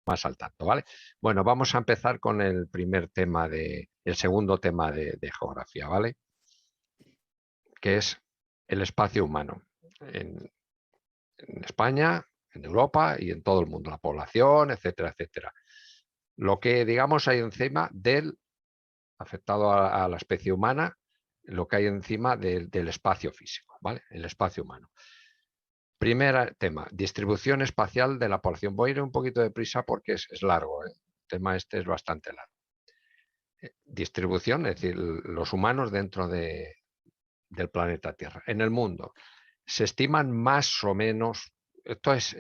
más al tanto, ¿vale? Bueno, vamos a empezar con el segundo tema de geografía, ¿vale? Que es el espacio humano en España, en Europa y en todo el mundo, la población, etcétera, etcétera. Lo que, digamos, hay encima del afectado a la especie humana, lo que hay encima del espacio físico, ¿vale? El espacio humano. Primer tema, distribución espacial de la población. Voy a ir un poquito de prisa porque es largo, ¿eh? El tema este es bastante largo. Distribución, es decir, los humanos dentro del planeta Tierra. En el mundo se estiman más o menos, esto es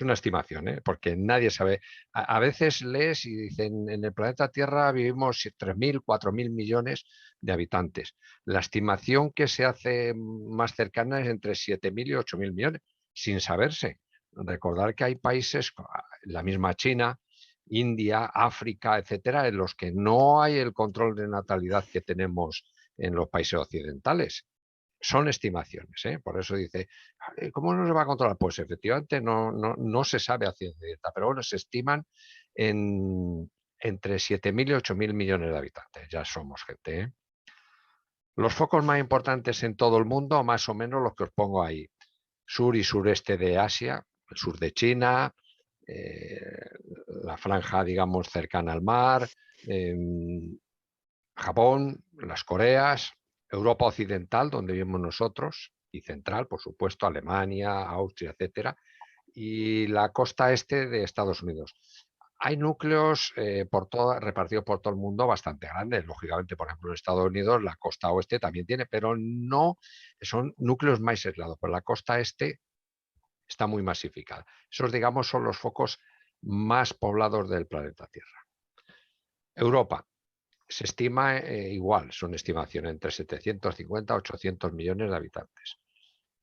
una estimación, ¿eh? Porque nadie sabe. A veces lees y dicen, en el planeta Tierra vivimos 3.000, 4.000 millones de habitantes. La estimación que se hace más cercana es entre 7.000 y 8.000 millones, sin saberse. Recordar que hay países, la misma China, India, África, etcétera, en los que no hay el control de natalidad que tenemos en los países occidentales. Son estimaciones, ¿eh? Por eso dice, ¿cómo no se va a controlar? Pues efectivamente no se sabe a ciencia cierta, pero bueno, se estiman entre 7.000 y 8.000 millones de habitantes. Ya somos gente, ¿eh? Los focos más importantes en todo el mundo, más o menos los que os pongo ahí. Sur y sureste de Asia, el sur de China, eh, la franja, digamos, cercana al mar, eh, Japón, las Coreas, Europa Occidental, donde vivimos nosotros, y central, por supuesto, Alemania, Austria, etcétera, y la costa este de Estados Unidos. Hay núcleos repartidos por todo el mundo bastante grandes. Lógicamente, por ejemplo, en Estados Unidos la costa oeste también tiene, pero no son núcleos más aislados. Pero la costa este está muy masificada. Esos, digamos, son los focos más poblados del planeta Tierra. Europa, se estima igual, son estimaciones entre 750 y 800 millones de habitantes.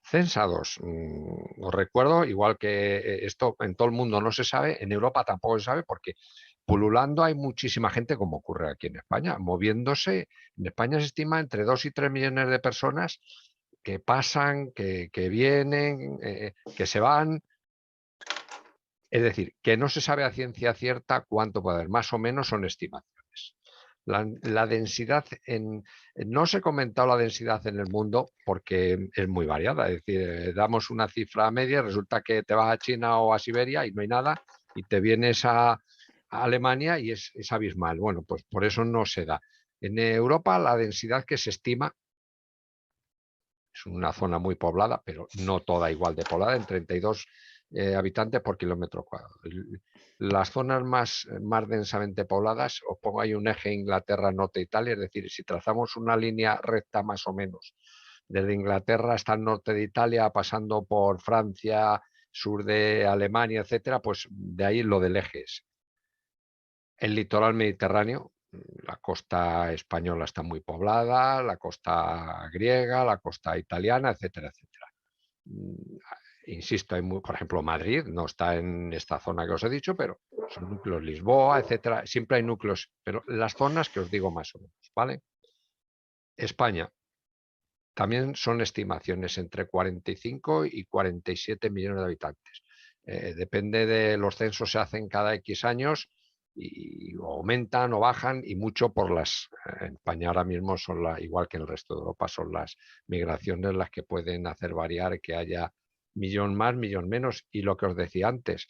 Censados, os recuerdo, igual que esto en todo el mundo no se sabe, en Europa tampoco se sabe porque pululando hay muchísima gente, como ocurre aquí en España, moviéndose. En España se estima entre 2 y 3 millones de personas que pasan, que vienen, que se van. Es decir, que no se sabe a ciencia cierta cuánto puede haber, más o menos son estimaciones. La densidad no os he comentado la densidad en el mundo porque es muy variada, es decir, damos una cifra media, resulta que te vas a China o a Siberia y no hay nada, y te vienes a Alemania y es abismal. Bueno, pues por eso no se da. En Europa la densidad que se estima es una zona muy poblada, pero no toda igual de poblada, en 32 habitantes por kilómetro cuadrado. Las zonas más densamente pobladas, os pongo ahí un eje Inglaterra-Norte-Italia, es decir, si trazamos una línea recta más o menos desde Inglaterra hasta el norte de Italia, pasando por Francia, sur de Alemania, etcétera, pues de ahí lo del eje es. El litoral mediterráneo, la costa española está muy poblada, la costa griega, la costa italiana, etcétera, etcétera. Insisto, por ejemplo, Madrid no está en esta zona que os he dicho, pero son núcleos, Lisboa, etcétera. Siempre hay núcleos, pero las zonas que os digo más o menos, ¿vale? España, también son estimaciones entre 45 y 47 millones de habitantes. Depende de los censos, se hacen cada X años y aumentan o bajan y mucho por en España ahora mismo son igual que en el resto de Europa, son las migraciones las que pueden hacer variar que haya millón más, millón menos. Y lo que os decía antes,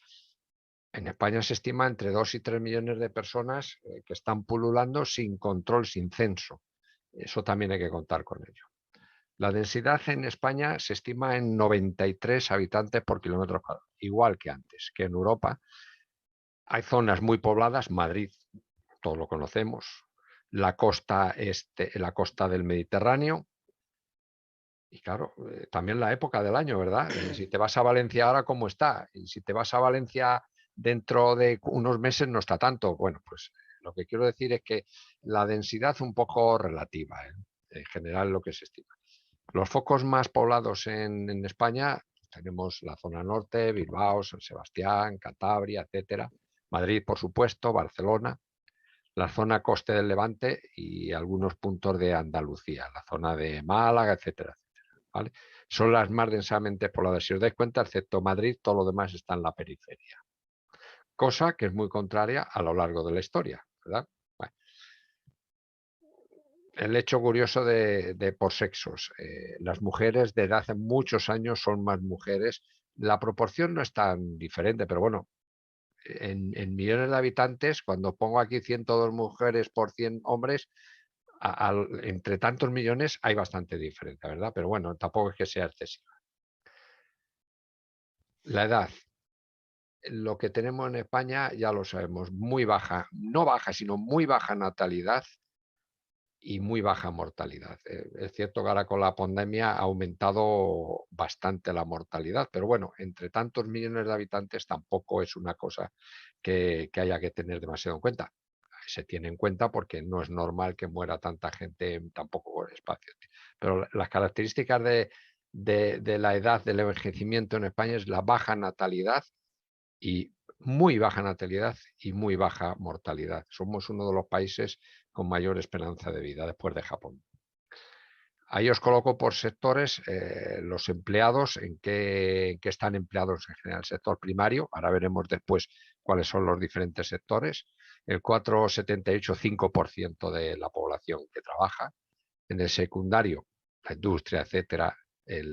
en España se estima entre 2 y 3 millones de personas que están pululando sin control, sin censo. Eso también hay que contar con ello. La densidad en España se estima en 93 habitantes por kilómetro cuadrado, igual que antes, que en Europa. Hay zonas muy pobladas, Madrid, todos lo conocemos, la costa la costa del Mediterráneo, y claro, también la época del año, ¿verdad? Si te vas a Valencia ahora, ¿cómo está? Y si te vas a Valencia dentro de unos meses, no está tanto. Bueno, pues lo que quiero decir es que la densidad un poco relativa, ¿eh? En general lo que se estima. Los focos más poblados en España, tenemos la zona norte, Bilbao, San Sebastián, Cantabria, etcétera. Madrid, por supuesto, Barcelona, la zona coste del Levante y algunos puntos de Andalucía, la zona de Málaga, etcétera, etcétera, ¿vale? Son las más densamente pobladas. Si os dais cuenta, excepto Madrid, todo lo demás está en la periferia. cosa que es muy contraria a lo largo de la historia, ¿verdad? Bueno, el hecho curioso de por sexos. Las mujeres desde hace muchos años son más mujeres. La proporción no es tan diferente, pero bueno, en millones de habitantes, cuando pongo aquí 102 mujeres por 100 hombres, entre tantos millones hay bastante diferencia, ¿verdad? Pero bueno, tampoco es que sea excesiva. La edad. Lo que tenemos en España ya lo sabemos, muy baja, no baja, sino muy baja natalidad y muy baja mortalidad. Es cierto que ahora con la pandemia ha aumentado bastante la mortalidad, pero bueno, entre tantos millones de habitantes tampoco es una cosa que haya que tener demasiado en cuenta. Se tiene en cuenta porque no es normal que muera tanta gente en tan poco espacio. Pero las características de la edad del envejecimiento en España es la baja natalidad y muy baja natalidad y muy baja mortalidad. Somos uno de los países con mayor esperanza de vida después de Japón. Ahí os coloco por sectores los empleados, en qué están empleados en general. El sector primario, ahora veremos después cuáles son los diferentes sectores. El 4,78, 5% de la población que trabaja. En el secundario, la industria, etcétera,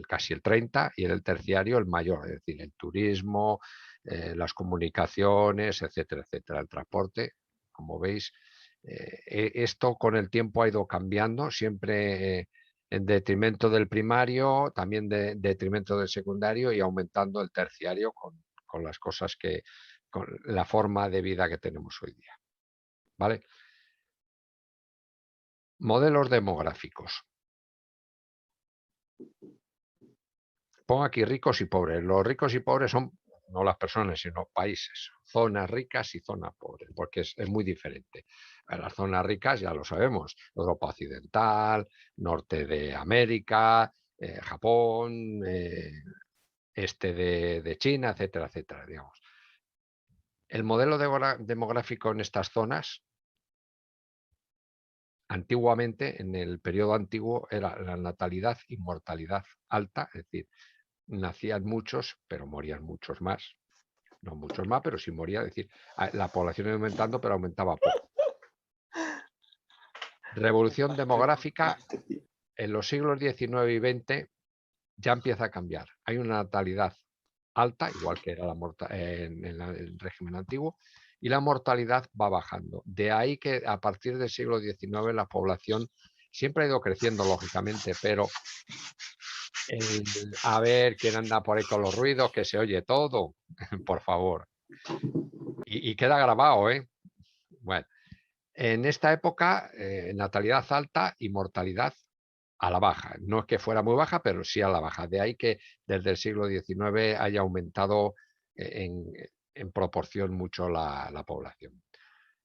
casi el 30%, y en el terciario el mayor, es decir, el turismo, las comunicaciones, etcétera, etcétera, el transporte. Como veis, esto con el tiempo ha ido cambiando, siempre en detrimento del primario, también de detrimento del secundario y aumentando el terciario con las cosas con la forma de vida que tenemos hoy día. ¿Vale? Modelos demográficos. Pongo aquí ricos y pobres. Los ricos y pobres son no las personas, sino países, zonas ricas y zonas pobres, porque es muy diferente. Las zonas ricas ya lo sabemos, Europa Occidental, norte de América, Japón, este de China, etcétera, etcétera, digamos. El modelo demográfico en estas zonas, antiguamente, en el periodo antiguo, era la natalidad y mortalidad alta, es decir, nacían muchos, pero morían muchos más. No muchos más, pero sí moría. Es decir, la población iba aumentando, pero aumentaba poco. Revolución demográfica en los siglos XIX y XX ya empieza a cambiar. Hay una natalidad alta, igual que era en el régimen antiguo, y la mortalidad va bajando. De ahí que a partir del siglo XIX la población siempre ha ido creciendo, lógicamente, pero a ver quién anda por ahí con los ruidos, que se oye todo, por favor. Y queda grabado, ¿eh? Bueno, en esta época, natalidad alta y mortalidad a la baja. No es que fuera muy baja, pero sí a la baja. De ahí que desde el siglo XIX haya aumentado en proporción mucho la población.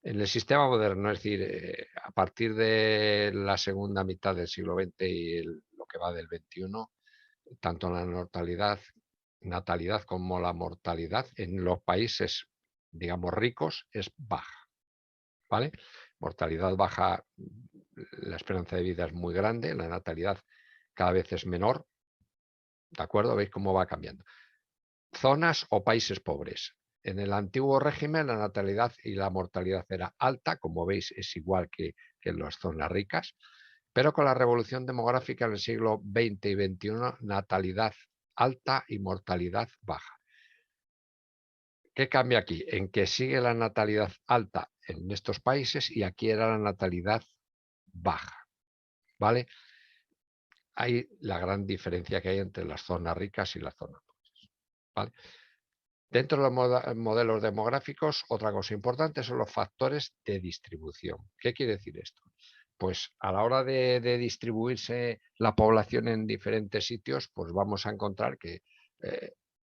En el sistema moderno, es decir, a partir de la segunda mitad del siglo XX y lo que va del XXI, tanto la natalidad como la mortalidad en los países, digamos, ricos es baja. ¿Vale? Mortalidad baja, la esperanza de vida es muy grande, la natalidad cada vez es menor, ¿de acuerdo? ¿Veis cómo va cambiando? Zonas o países pobres. En el antiguo régimen la natalidad y la mortalidad era alta, como veis es igual que en las zonas ricas, pero con la revolución demográfica en el siglo XX y XXI, natalidad alta y mortalidad baja. ¿Qué cambia aquí? En que sigue la natalidad alta en estos países y aquí era la natalidad baja, ¿vale? Hay la gran diferencia que hay entre las zonas ricas y las zonas pobres, ¿vale? Dentro de los modelos demográficos, otra cosa importante son los factores de distribución. ¿Qué quiere decir esto? Pues a la hora de distribuirse la población en diferentes sitios, pues vamos a encontrar que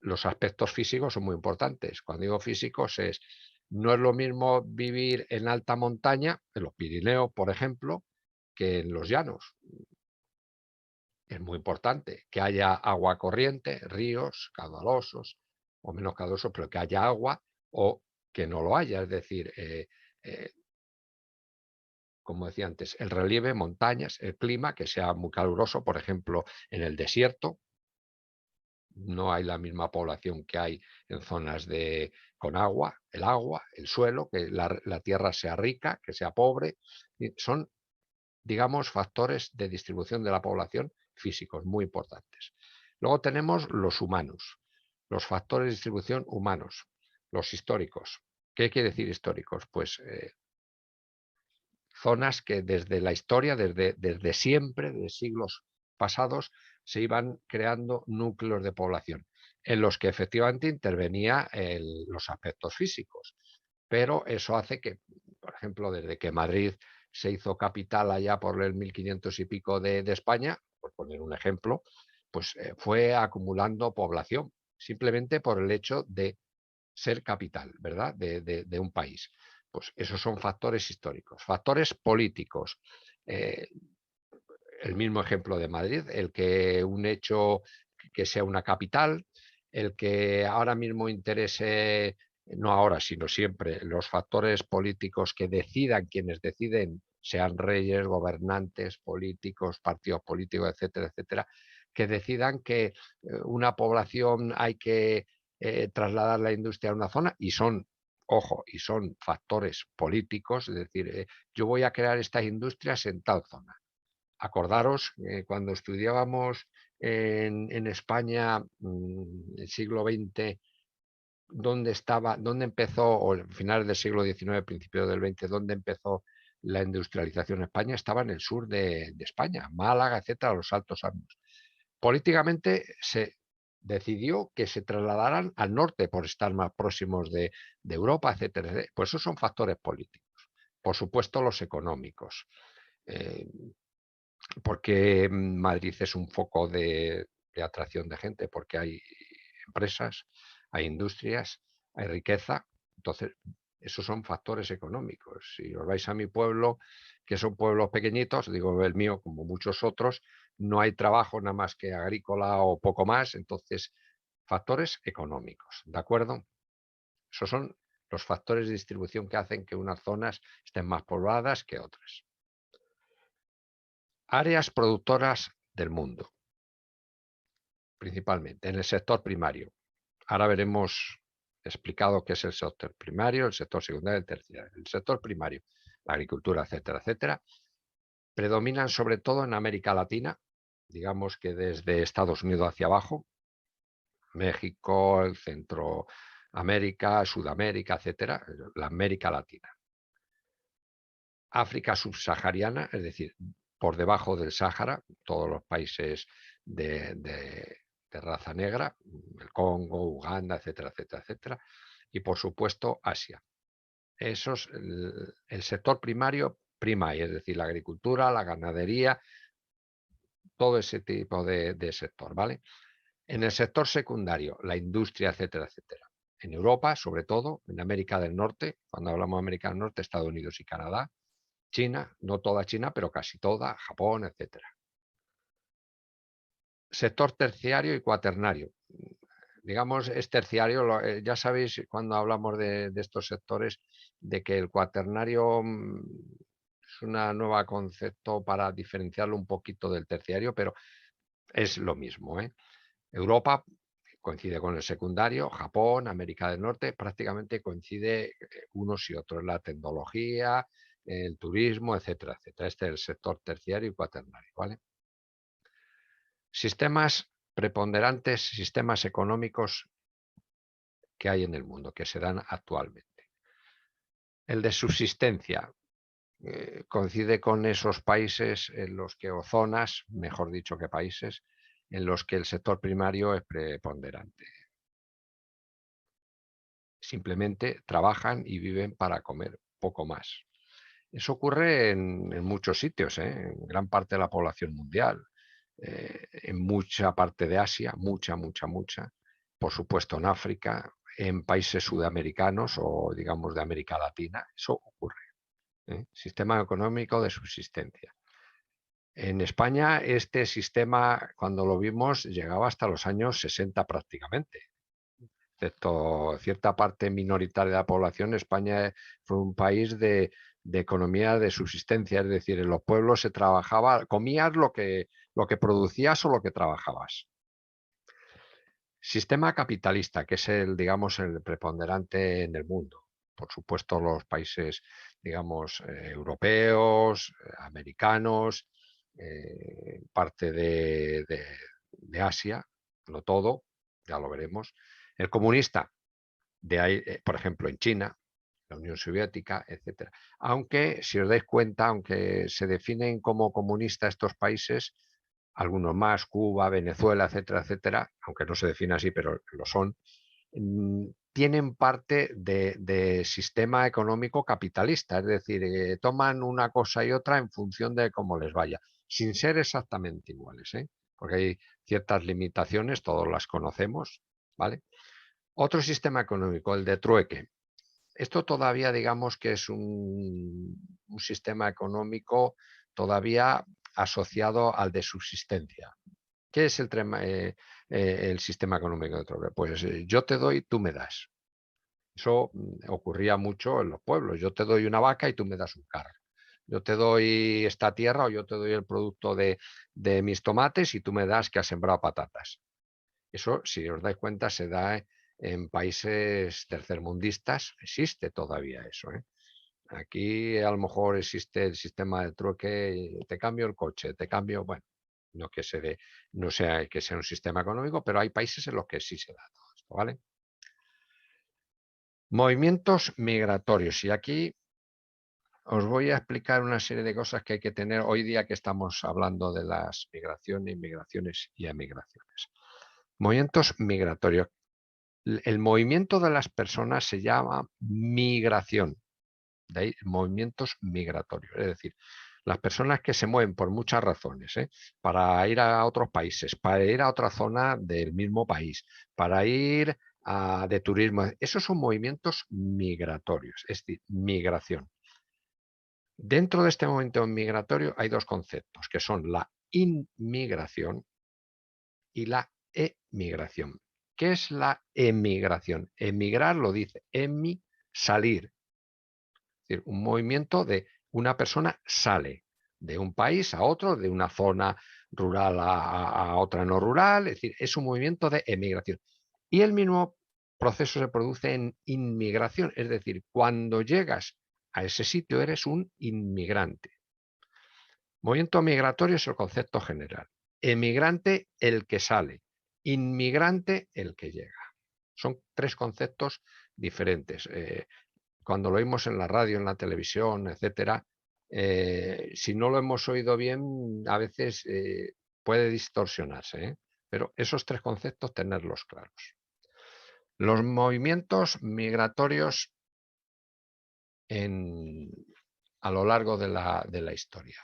los aspectos físicos son muy importantes. Cuando digo físicos no es lo mismo vivir en alta montaña, en los Pirineos, por ejemplo, que en los llanos. Es muy importante que haya agua corriente, ríos caudalosos o menos caudalosos, pero que haya agua o que no lo haya. Es decir, eh, como decía antes, el relieve, montañas, el clima, que sea muy caluroso, por ejemplo, en el desierto, no hay la misma población que hay en zonas con agua, el suelo, que la tierra sea rica, que sea pobre. Son, digamos, factores de distribución de la población físicos muy importantes. Luego tenemos los humanos, los factores de distribución humanos, los históricos. ¿Qué quiere decir históricos? Pues zonas que desde la historia, desde siempre, de siglos pasados, se iban creando núcleos de población en los que efectivamente intervenía los aspectos físicos. Pero eso hace que, por ejemplo, desde que Madrid se hizo capital allá por el 1500 y pico de España, por poner un ejemplo, pues fue acumulando población, simplemente por el hecho de ser capital, ¿verdad? De un país. Pues esos son factores históricos. Factores políticos. Eh, el mismo ejemplo de Madrid, el que un hecho que sea una capital, el que ahora mismo interese, no ahora, sino siempre, los factores políticos que decidan, quienes deciden, sean reyes, gobernantes, políticos, partidos políticos, etcétera, etcétera, que decidan que una población hay que trasladar la industria a una zona y son, ojo, y son factores políticos, es decir, yo voy a crear estas industrias en tal zona. Acordaros, cuando estudiábamos en España, el siglo XX, dónde empezó, o en finales del siglo XIX, principios del XX, dónde empezó la industrialización en España, estaba en el sur de España, Málaga, etcétera, los Altos Hornos. Políticamente se decidió que se trasladaran al norte por estar más próximos de Europa, etcétera, etcétera. Pues esos son factores políticos. Por supuesto, los económicos. Eh, porque Madrid es un foco de atracción de gente, porque hay empresas, hay industrias, hay riqueza. Entonces, esos son factores económicos. Si os vais a mi pueblo, que son pueblos pequeñitos, digo el mío como muchos otros, no hay trabajo nada más que agrícola o poco más. Entonces, factores económicos, ¿de acuerdo? Esos son los factores de distribución que hacen que unas zonas estén más pobladas que otras. Áreas productoras del mundo, principalmente en el sector primario. Ahora veremos explicado qué es el sector primario, el sector secundario, el terciario. El sector primario, la agricultura, etcétera, etcétera, predominan sobre todo en América Latina, digamos que desde Estados Unidos hacia abajo, México, el Centroamérica, Sudamérica, etcétera, la América Latina. África subsahariana, es decir, por debajo del Sáhara, todos los países de raza negra, el Congo, Uganda, etcétera, etcétera, etcétera, y por supuesto Asia. Eso es el sector primario, es decir, la agricultura, la ganadería, todo ese tipo de sector, ¿vale? En el sector secundario, la industria, etcétera, etcétera. En Europa, sobre todo, en América del Norte, cuando hablamos de América del Norte, Estados Unidos y Canadá, China, no toda China, pero casi toda, Japón, etcétera. Sector terciario y cuaternario. Digamos, es terciario, ya sabéis cuando hablamos de estos sectores, de que el cuaternario es una nueva concepto para diferenciarlo un poquito del terciario, pero es lo mismo, ¿eh? Europa coincide con el secundario, Japón, América del Norte, prácticamente coincide unos y otros, la tecnología, el turismo, etcétera, etcétera. Este es el sector terciario y cuaternario, ¿vale? Sistemas preponderantes, sistemas económicos que hay en el mundo, que se dan actualmente. El de subsistencia coincide con esos países en los que, o zonas, mejor dicho que países, en los que el sector primario es preponderante. Simplemente trabajan y viven para comer, poco más. Eso ocurre en muchos sitios, en gran parte de la población mundial, en mucha parte de Asia, mucha, por supuesto en África, en países sudamericanos o digamos de América Latina, eso ocurre. Sistema económico de subsistencia. En España este sistema, cuando lo vimos, llegaba hasta los años 60 prácticamente. Excepto cierta parte minoritaria de la población, España fue un país de economía de subsistencia, es decir, en los pueblos se trabajaba, comías lo que producías o lo que trabajabas. Sistema capitalista, que es el, digamos, el preponderante en el mundo. Por supuesto, los países, digamos, europeos, americanos, parte de Asia, no todo, ya lo veremos. El comunista, de ahí, por ejemplo, en China, la Unión Soviética, etcétera. Aunque, si os dais cuenta, aunque se definen como comunistas estos países, algunos más, Cuba, Venezuela, etcétera, etcétera, aunque no se define así, pero lo son, tienen parte de sistema económico capitalista, es decir, toman una cosa y otra en función de cómo les vaya, sin ser exactamente iguales, ¿eh? Porque hay ciertas limitaciones, todos las conocemos, ¿vale? Otro sistema económico, el de trueque. Esto todavía digamos que es un sistema económico todavía asociado al de subsistencia. ¿Qué es el sistema económico de trueque? Pues yo te doy, tú me das. Eso ocurría mucho en los pueblos. Yo te doy una vaca y tú me das un carro. Yo te doy esta tierra o yo te doy el producto de mis tomates y tú me das que has sembrado patatas. Eso, si os dais cuenta, se da en países tercermundistas, existe todavía eso, ¿eh? Aquí a lo mejor existe el sistema de trueque, te cambio el coche, te cambio, bueno, no que se dé, no sea que sea un sistema económico, pero hay países en los que sí se da todo esto, ¿vale? Movimientos migratorios. Y aquí os voy a explicar una serie de cosas que hay que tener hoy día que estamos hablando de las migraciones, migraciones y emigraciones. Movimientos migratorios. El movimiento de las personas se llama migración, de ahí movimientos migratorios, es decir, las personas que se mueven por muchas razones, ¿eh? Para ir a otros países, para ir a otra zona del mismo país, para ir de turismo, esos son movimientos migratorios, es decir, migración. Dentro de este movimiento migratorio hay dos conceptos, que son la inmigración y la emigración. ¿Qué es la emigración? Emigrar lo dice, emi, salir. Es decir, un movimiento de una persona sale de un país a otro, de una zona rural a otra no rural, es decir, es un movimiento de emigración. Y el mismo proceso se produce en inmigración, es decir, cuando llegas a ese sitio eres un inmigrante. Movimiento migratorio es el concepto general. Emigrante, el que sale. Inmigrante, el que llega. Son tres conceptos diferentes. Cuando lo oímos en la radio, en la televisión, etcétera, si no lo hemos oído bien, a veces puede distorsionarse, ¿eh? Pero esos tres conceptos, tenerlos claros. Los movimientos migratorios a lo largo de la historia.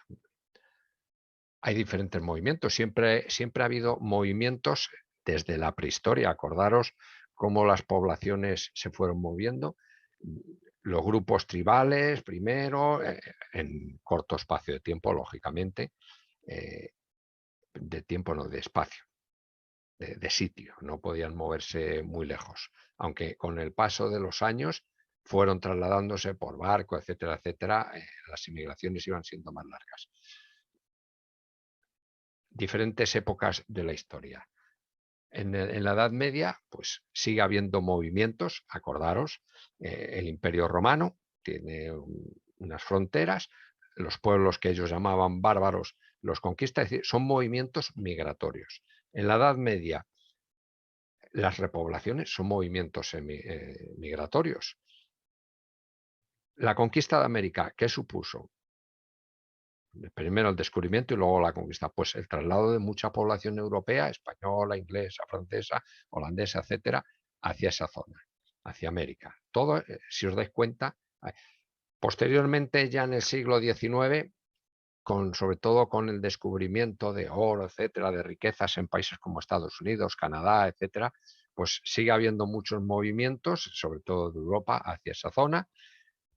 Hay diferentes movimientos, siempre ha habido movimientos desde la prehistoria, acordaros cómo las poblaciones se fueron moviendo, los grupos tribales primero, en corto espacio de tiempo, lógicamente, de tiempo no, de espacio, de sitio, no podían moverse muy lejos, aunque con el paso de los años fueron trasladándose por barco, etcétera, etcétera, las inmigraciones iban siendo más largas. Diferentes épocas de la historia. En la Edad Media, pues sigue habiendo movimientos, acordaros, el Imperio Romano tiene unas fronteras, los pueblos que ellos llamaban bárbaros los conquista, es decir, son movimientos migratorios. En la Edad Media, las repoblaciones son movimientos migratorios. La conquista de América, ¿qué supuso? Primero el descubrimiento y luego la conquista. Pues el traslado de mucha población europea, española, inglesa, francesa, holandesa, etcétera, hacia esa zona, hacia América. Todo, si os dais cuenta, posteriormente ya en el siglo XIX, sobre todo con el descubrimiento de oro, etcétera, de riquezas en países como Estados Unidos, Canadá, etcétera, pues sigue habiendo muchos movimientos, sobre todo de Europa, hacia esa zona.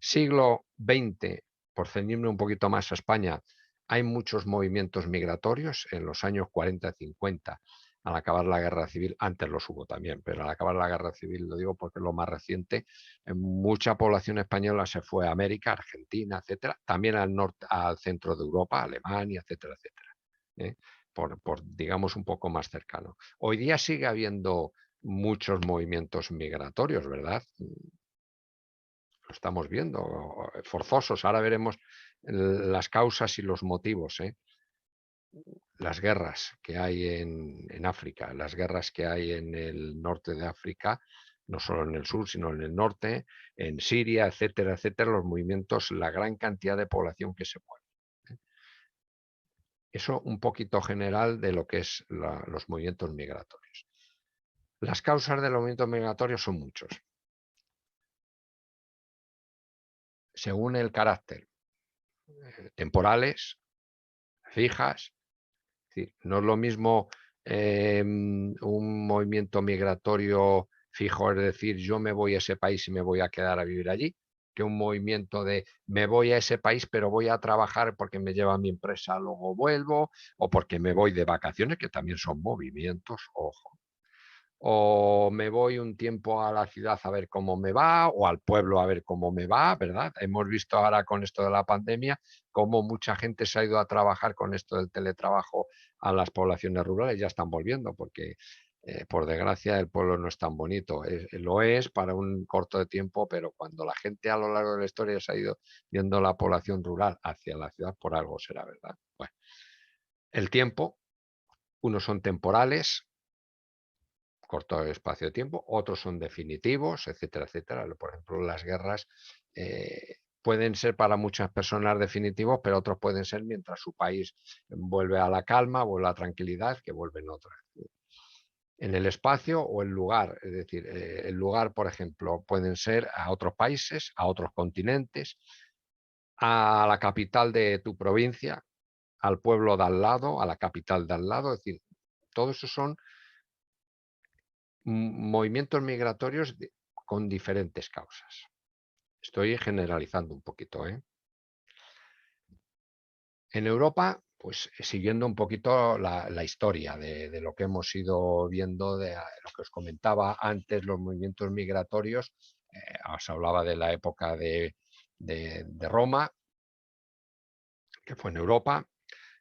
Siglo XX, por ceñirme un poquito más a España, hay muchos movimientos migratorios en los años 40-50, al acabar la guerra civil, antes los hubo también, pero al acabar la guerra civil, lo digo porque es lo más reciente, mucha población española se fue a América, Argentina, etcétera, también al norte, al centro de Europa, Alemania, etcétera, etcétera, ¿eh? Por digamos un poco más cercano. Hoy día sigue habiendo muchos movimientos migratorios, ¿verdad? Lo estamos viendo, forzosos. Ahora veremos las causas y los motivos, ¿eh? Las guerras que hay en África, las guerras que hay en el norte de África, no solo en el sur, sino en el norte, en Siria, etcétera, etcétera, los movimientos, la gran cantidad de población que se mueve. Eso un poquito general de lo que es los movimientos migratorios. Las causas de los movimientos migratorios son muchos. Según el carácter, temporales, fijas. Es decir, no es lo mismo un movimiento migratorio fijo, es decir, yo me voy a ese país y me voy a quedar a vivir allí, que un movimiento de me voy a ese país pero voy a trabajar porque me lleva mi empresa, luego vuelvo, o porque me voy de vacaciones, que también son movimientos, ojo. O me voy un tiempo a la ciudad a ver cómo me va, o al pueblo a ver cómo me va, ¿verdad? Hemos visto ahora con esto de la pandemia cómo mucha gente se ha ido a trabajar con esto del teletrabajo a las poblaciones rurales, ya están volviendo, porque por desgracia el pueblo no es tan bonito. Lo es para un corto de tiempo, pero cuando la gente a lo largo de la historia se ha ido viendo la población rural hacia la ciudad, por algo será, ¿verdad? Bueno, el tiempo, unos son temporales, corto espacio de tiempo, otros son definitivos, etcétera, etcétera. Por ejemplo, las guerras pueden ser para muchas personas definitivos, pero otros pueden ser mientras su país vuelve a la calma, vuelve a la tranquilidad, que vuelven otras. En el espacio o el lugar, es decir, el lugar, por ejemplo, pueden ser a otros países, a otros continentes, a la capital de tu provincia, al pueblo de al lado, a la capital de al lado, es decir, todo eso son movimientos migratorios con diferentes causas. Estoy generalizando un poquito, ¿eh? En Europa, pues siguiendo un poquito la historia de lo que hemos ido viendo, de lo que os comentaba antes, los movimientos migratorios, os hablaba de la época de Roma, que fue en Europa,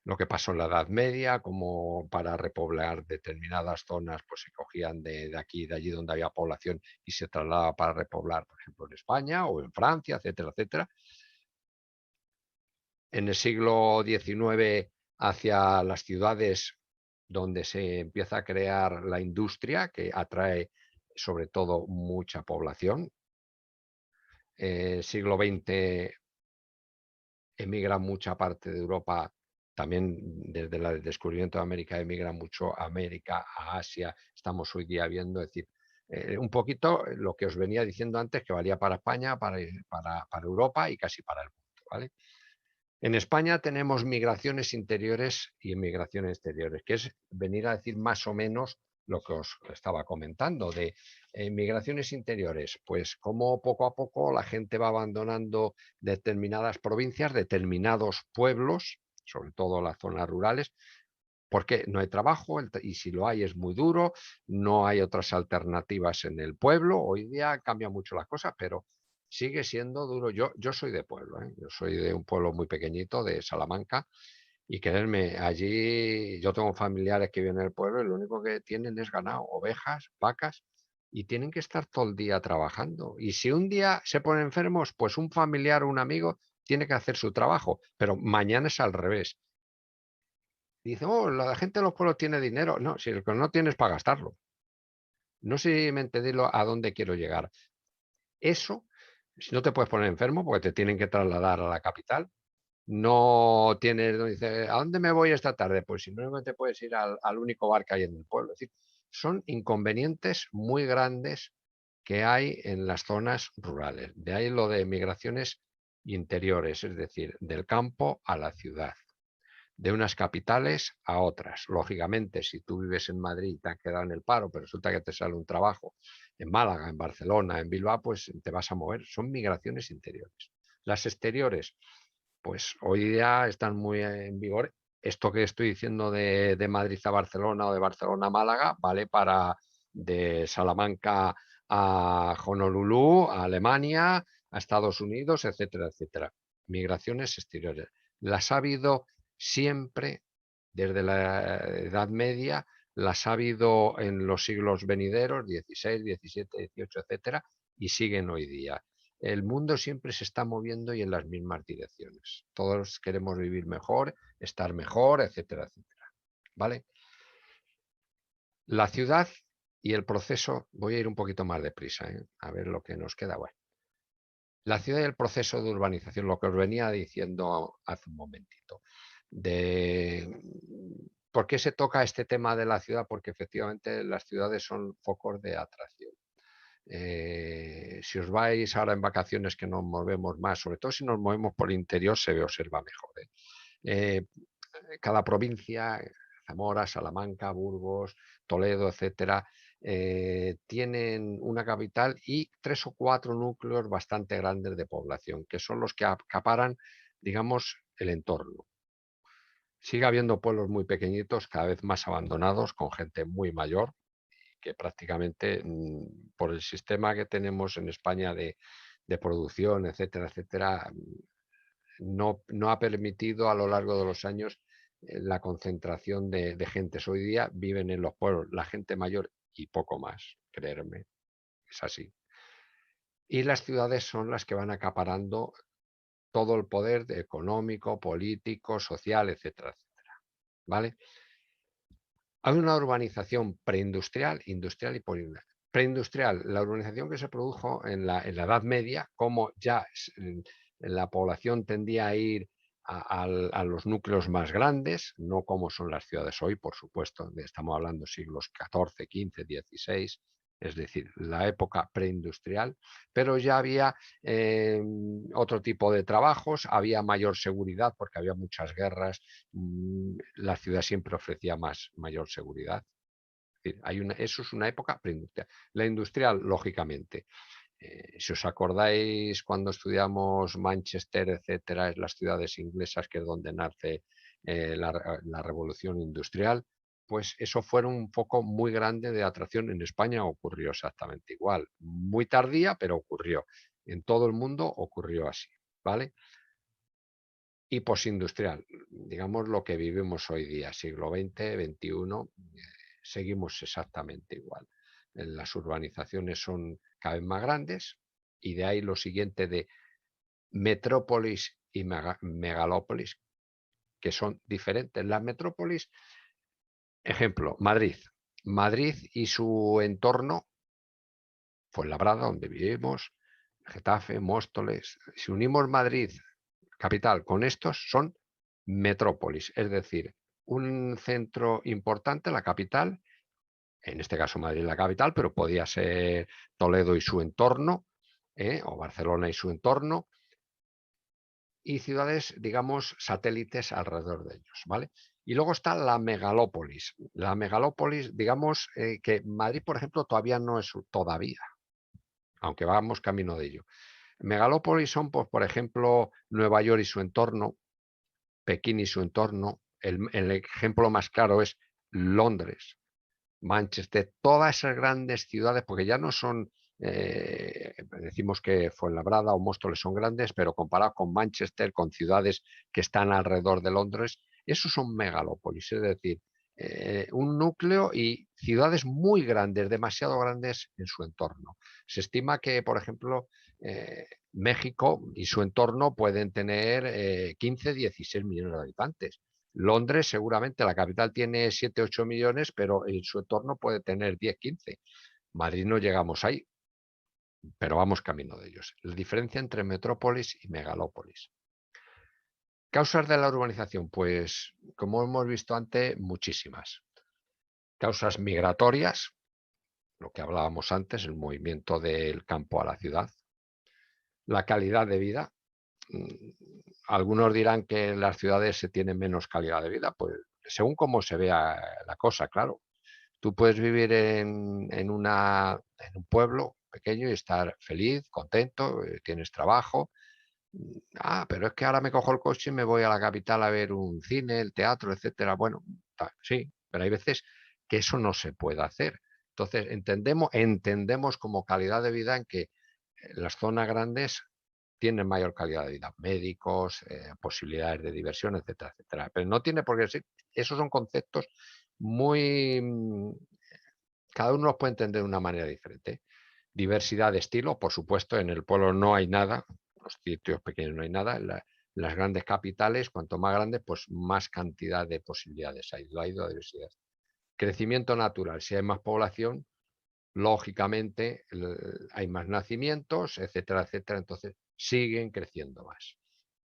lo que pasó en la Edad Media, como para repoblar determinadas zonas, pues se cogían de aquí, de allí donde había población y se trasladaba para repoblar, por ejemplo, en España o en Francia, etcétera, etcétera. En el siglo XIX hacia las ciudades donde se empieza a crear la industria, que atrae sobre todo mucha población. Siglo XX emigra mucha parte de Europa, también desde el descubrimiento de América emigra mucho a América, a Asia, estamos hoy día viendo, es decir, un poquito lo que os venía diciendo antes, que valía para España, para Europa y casi para el mundo, ¿vale? En España tenemos migraciones interiores y migraciones exteriores, que es venir a decir más o menos lo que os estaba comentando de migraciones interiores, pues como poco a poco la gente va abandonando determinadas provincias, determinados pueblos, sobre todo las zonas rurales, porque no hay trabajo y si lo hay es muy duro, no hay otras alternativas en el pueblo. Hoy día cambia mucho las cosas, pero sigue siendo duro. Yo soy de pueblo, ¿eh? Yo soy de un pueblo muy pequeñito, de Salamanca, y creerme, allí yo tengo familiares que viven en el pueblo y lo único que tienen es ganado, ovejas, vacas, y tienen que estar todo el día trabajando. Y si un día se ponen enfermos, pues un familiar o un amigo tiene que hacer su trabajo, pero mañana es al revés. Dice, oh, la gente de los pueblos tiene dinero. No, si el que no tiene es para gastarlo. No sé si me entendí a dónde quiero llegar. Eso, si no te puedes poner enfermo porque te tienen que trasladar a la capital, no tienes, dice, ¿a dónde me voy esta tarde? Pues simplemente puedes ir al único bar que hay en el pueblo. Es decir, son inconvenientes muy grandes que hay en las zonas rurales. De ahí lo de migraciones interiores, es decir, del campo a la ciudad, de unas capitales a otras. Lógicamente, si tú vives en Madrid y te has quedado en el paro, pero resulta que te sale un trabajo en Málaga, en Barcelona, en Bilbao, pues te vas a mover. Son migraciones interiores. Las exteriores, pues hoy día están muy en vigor. Esto que estoy diciendo de Madrid a Barcelona o de Barcelona a Málaga, vale para de Salamanca a Honolulu, a Alemania, a Estados Unidos, etcétera, etcétera. Migraciones exteriores. Las ha habido siempre, desde la Edad Media, las ha habido en los siglos venideros, 16, 17, 18, etcétera, y siguen hoy día. El mundo siempre se está moviendo y en las mismas direcciones. Todos queremos vivir mejor, estar mejor, etcétera, etcétera. ¿Vale? La ciudad y el proceso, voy a ir un poquito más deprisa, a ver lo que nos queda. Bueno, la ciudad y el proceso de urbanización, lo que os venía diciendo hace un momentito. ¿Por qué se toca este tema de la ciudad? Porque efectivamente las ciudades son focos de atracción. Si os vais ahora en vacaciones que nos movemos más, sobre todo si nos movemos por el interior, se observa mejor. Eh, Cada provincia, Zamora, Salamanca, Burgos, Toledo, etcétera, tienen una capital y 3 o 4 núcleos bastante grandes de población, que son los que acaparan, digamos, el entorno. Sigue habiendo pueblos muy pequeñitos, cada vez más abandonados, con gente muy mayor, que prácticamente por el sistema que tenemos en España de producción, etcétera, etcétera, no ha permitido a lo largo de los años la concentración de gentes. Hoy día viven en los pueblos la gente mayor y poco más, creerme, es así. Y las ciudades son las que van acaparando todo el poder económico, político, social, etcétera, etcétera. ¿Vale? Hay una urbanización preindustrial, industrial y polindustrial. Preindustrial, la urbanización que se produjo en la Edad Media, como ya la población tendía a ir a los núcleos más grandes, no como son las ciudades hoy, por supuesto, estamos hablando siglos XIV, XV, XVI, es decir, la época preindustrial, pero ya había otro tipo de trabajos, había mayor seguridad porque había muchas guerras, la ciudad siempre ofrecía mayor seguridad. Es decir, eso es una época preindustrial. La industrial, lógicamente. Si os acordáis cuando estudiamos Manchester, etcétera, es las ciudades inglesas que es donde nace la revolución industrial, pues eso fue un foco muy grande de atracción. En España ocurrió exactamente igual. Muy tardía, pero ocurrió. En todo el mundo ocurrió así, ¿vale? Y posindustrial, digamos lo que vivimos hoy día, siglo XX, XXI, seguimos exactamente igual. Las urbanizaciones son cada vez más grandes y de ahí lo siguiente de metrópolis y megalópolis, que son diferentes. Las metrópolis, ejemplo, Madrid. Madrid y su entorno, Fuenlabrada, donde vivimos, Getafe, Móstoles. Si unimos Madrid, capital, con estos, son metrópolis, es decir, un centro importante, la capital, en este caso Madrid la capital, pero podía ser Toledo y su entorno, o Barcelona y su entorno, y ciudades, digamos, satélites alrededor de ellos, ¿vale? Y luego está la megalópolis. La megalópolis, digamos, que Madrid, por ejemplo, todavía no es todavía, aunque vamos camino de ello. Megalópolis son, pues, por ejemplo, Nueva York y su entorno, Pekín y su entorno. El ejemplo más claro es Londres, Manchester, todas esas grandes ciudades, porque ya no son, decimos que Fuenlabrada o Móstoles son grandes, pero comparado con Manchester, con ciudades que están alrededor de Londres, esos son megalópolis, es decir, un núcleo y ciudades muy grandes, demasiado grandes en su entorno. Se estima que, por ejemplo, México y su entorno pueden tener 15, 16 millones de habitantes. Londres seguramente, la capital tiene 7, 8 millones, pero en su entorno puede tener 10, 15. Madrid no llegamos ahí, pero vamos camino de ellos. La diferencia entre metrópolis y megalópolis. Causas de la urbanización, pues como hemos visto antes, muchísimas. Causas migratorias, lo que hablábamos antes, el movimiento del campo a la ciudad. La calidad de vida. Algunos dirán que en las ciudades se tiene menos calidad de vida, pues según cómo se vea la cosa, claro. Tú puedes vivir en un pueblo pequeño y estar feliz, contento, tienes trabajo. Pero es que ahora me cojo el coche y me voy a la capital a ver un cine, el teatro, etcétera. Bueno, sí, pero hay veces que eso no se puede hacer. Entonces, entendemos como calidad de vida en que las zonas grandes tienen mayor calidad de vida, médicos, posibilidades de diversión, etcétera, etcétera. Pero no tiene por qué ser, esos son conceptos muy... Cada uno los puede entender de una manera diferente. Diversidad de estilo, por supuesto, en el pueblo no hay nada, los sitios pequeños no hay nada, en las grandes capitales, cuanto más grandes, pues más cantidad de posibilidades hay, ha ido a diversidad. Crecimiento natural, si hay más población, lógicamente hay más nacimientos, etcétera, etcétera, entonces siguen creciendo más.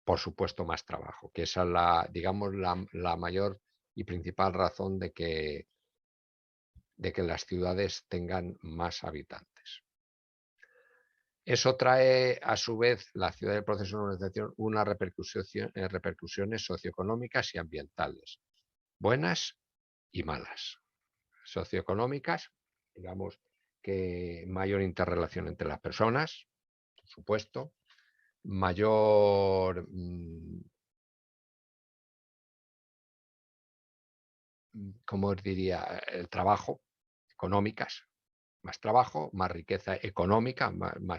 Por supuesto, más trabajo, que esa es la, digamos, la mayor y principal razón de que las ciudades tengan más habitantes. Eso trae, a su vez, la ciudad del proceso de urbanización unas repercusiones socioeconómicas y ambientales, buenas y malas. Socioeconómicas, digamos que mayor interrelación entre las personas, por supuesto, mayor ¿cómo os diría? El trabajo, económicas, más trabajo, más riqueza económica,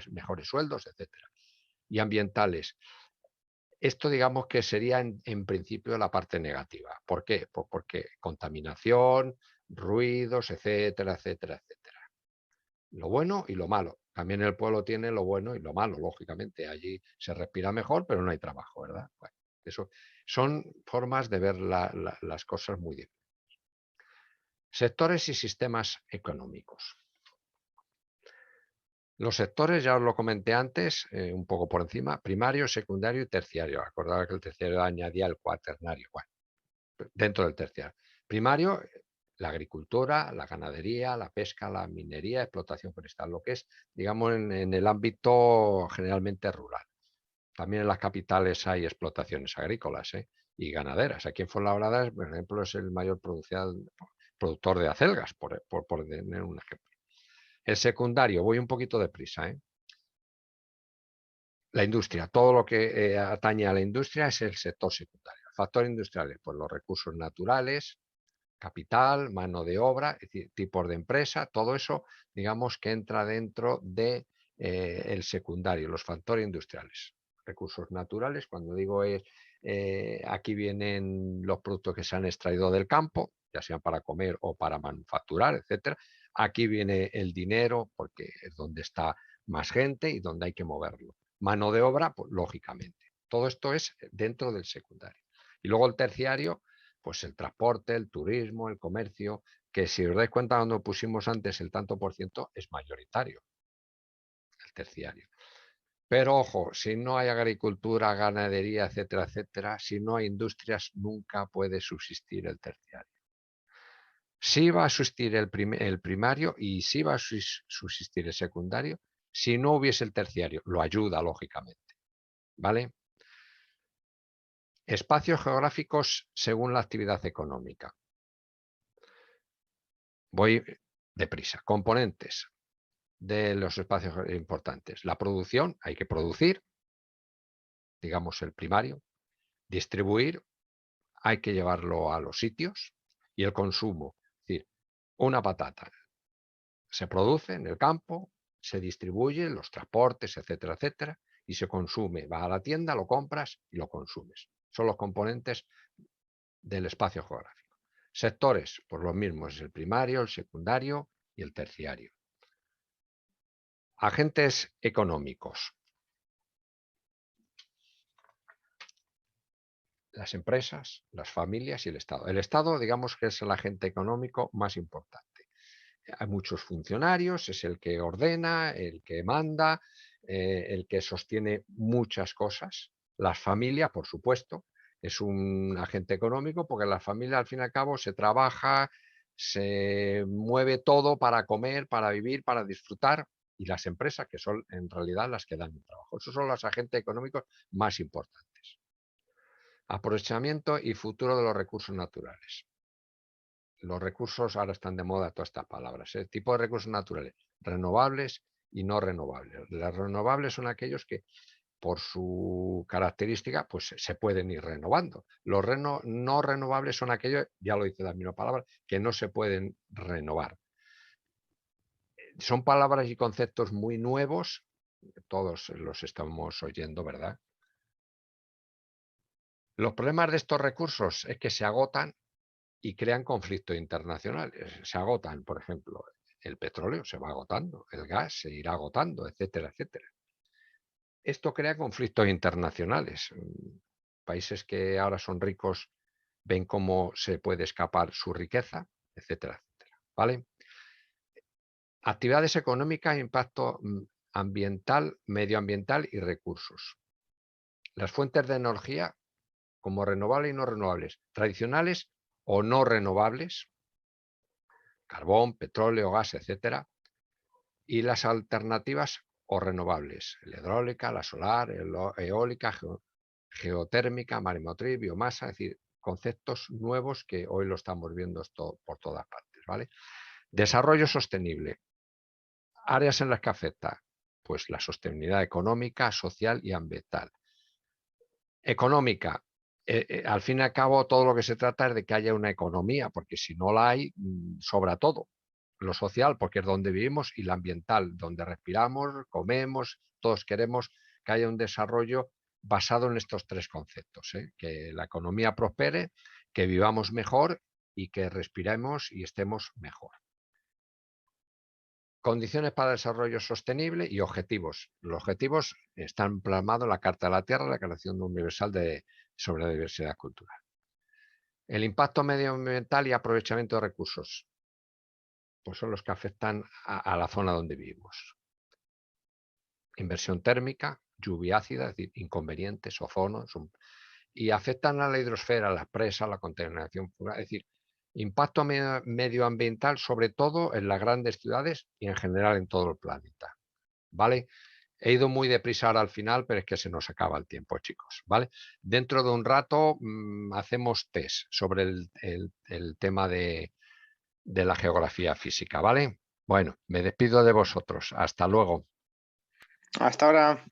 mejores sueldos, etcétera. Y ambientales. Esto digamos que sería en principio la parte negativa. ¿Por qué? Pues porque contaminación, ruidos, etcétera, etcétera, etcétera. Lo bueno y lo malo. También el pueblo tiene lo bueno y lo malo, lógicamente. Allí se respira mejor, pero no hay trabajo, ¿verdad? Bueno, eso son formas de ver las cosas muy diferentes. Sectores y sistemas económicos. Los sectores, ya os lo comenté antes, un poco por encima, primario, secundario y terciario. Acordaba que el terciario añadía el cuaternario. Bueno, dentro del terciario. Primario, la agricultura, la ganadería, la pesca, la minería, explotación forestal, lo que es, digamos, en el ámbito generalmente rural. También en las capitales hay explotaciones agrícolas y ganaderas. Aquí en Fuenlabrada, por ejemplo, es el mayor productor de acelgas, por tener un ejemplo. El secundario, voy un poquito deprisa. La industria, todo lo que atañe a la industria es el sector secundario. Factores industriales, pues los recursos naturales, capital, mano de obra, es decir, tipos de empresa, todo eso, digamos que entra dentro de el secundario, los factores industriales. Recursos naturales, cuando digo es, aquí vienen los productos que se han extraído del campo, ya sean para comer o para manufacturar, etcétera. Aquí viene el dinero, porque es donde está más gente y donde hay que moverlo. Mano de obra, pues lógicamente. Todo esto es dentro del secundario. Y luego el terciario, pues el transporte, el turismo, el comercio, que si os dais cuenta cuando pusimos antes el tanto por ciento, es mayoritario, el terciario. Pero ojo, si no hay agricultura, ganadería, etcétera, etcétera, si no hay industrias, nunca puede subsistir el terciario. Sí va a subsistir el primario y sí va a subsistir el secundario si no hubiese el terciario. Lo ayuda, lógicamente. ¿Vale? Espacios geográficos según la actividad económica. Voy deprisa. Componentes de los espacios importantes. La producción, hay que producir, digamos el primario. Distribuir, hay que llevarlo a los sitios. Y el consumo, es decir, una patata se produce en el campo, se distribuye, los transportes, etcétera, etcétera, y se consume. Vas a la tienda, lo compras y lo consumes. Son los componentes del espacio geográfico. Sectores, pues los mismos, es el primario, el secundario y el terciario. Agentes económicos. Las empresas, las familias y el Estado. El Estado, digamos que es el agente económico más importante. Hay muchos funcionarios, es el que ordena, el que manda, el que sostiene muchas cosas. Las familias, por supuesto, es un agente económico porque la familia, al fin y al cabo, se trabaja, se mueve todo para comer, para vivir, para disfrutar. Y las empresas, que son en realidad las que dan el trabajo. Esos son los agentes económicos más importantes. Aprovechamiento y futuro de los recursos naturales. Los recursos, ahora están de moda todas estas palabras. Tipo de recursos naturales, renovables y no renovables. Las renovables son aquellos que por su característica pues se pueden ir renovando. Los no renovables son aquellos, ya lo dice la misma palabra, que no se pueden renovar. Son palabras y conceptos muy nuevos, todos los estamos oyendo, ¿verdad? Los problemas de estos recursos es que se agotan y crean conflictos internacionales. Se agotan, por ejemplo, el petróleo se va agotando, el gas se irá agotando, etcétera, etcétera. Esto crea conflictos internacionales. Países que ahora son ricos ven cómo se puede escapar su riqueza, etcétera, etcétera. ¿Vale? Actividades económicas, impacto ambiental, medioambiental y recursos. Las fuentes de energía, como renovables y no renovables, tradicionales o no renovables, carbón, petróleo, gas, etcétera, y las alternativas o renovables, la hidráulica, la solar, eólica, geotérmica, maremotriz, biomasa, es decir, conceptos nuevos que hoy lo estamos viendo esto por todas partes, ¿vale? Desarrollo sostenible. Áreas en las que afecta, pues la sostenibilidad económica, social y ambiental. Económica, al fin y al cabo todo lo que se trata es de que haya una economía, porque si no la hay, sobra todo. Lo social, porque es donde vivimos, y la ambiental, donde respiramos, comemos, todos queremos que haya un desarrollo basado en estos tres conceptos, ¿eh? Que la economía prospere, que vivamos mejor y que respiremos y estemos mejor. Condiciones para el desarrollo sostenible y objetivos. Los objetivos están plasmados en la Carta de la Tierra, la Declaración Universal sobre la Diversidad Cultural. El impacto medioambiental y aprovechamiento de recursos, pues son los que afectan a la zona donde vivimos. Inversión térmica, lluvia ácida, es decir, inconvenientes, ozono, y afectan a la hidrosfera, a las presas, la contaminación, es decir, impacto medioambiental sobre todo en las grandes ciudades y en general en todo el planeta. ¿Vale? He ido muy deprisa ahora al final, pero es que se nos acaba el tiempo, chicos, ¿vale? Dentro de un rato hacemos test sobre el tema de la geografía física, ¿vale? Bueno, me despido de vosotros. Hasta luego. Hasta ahora.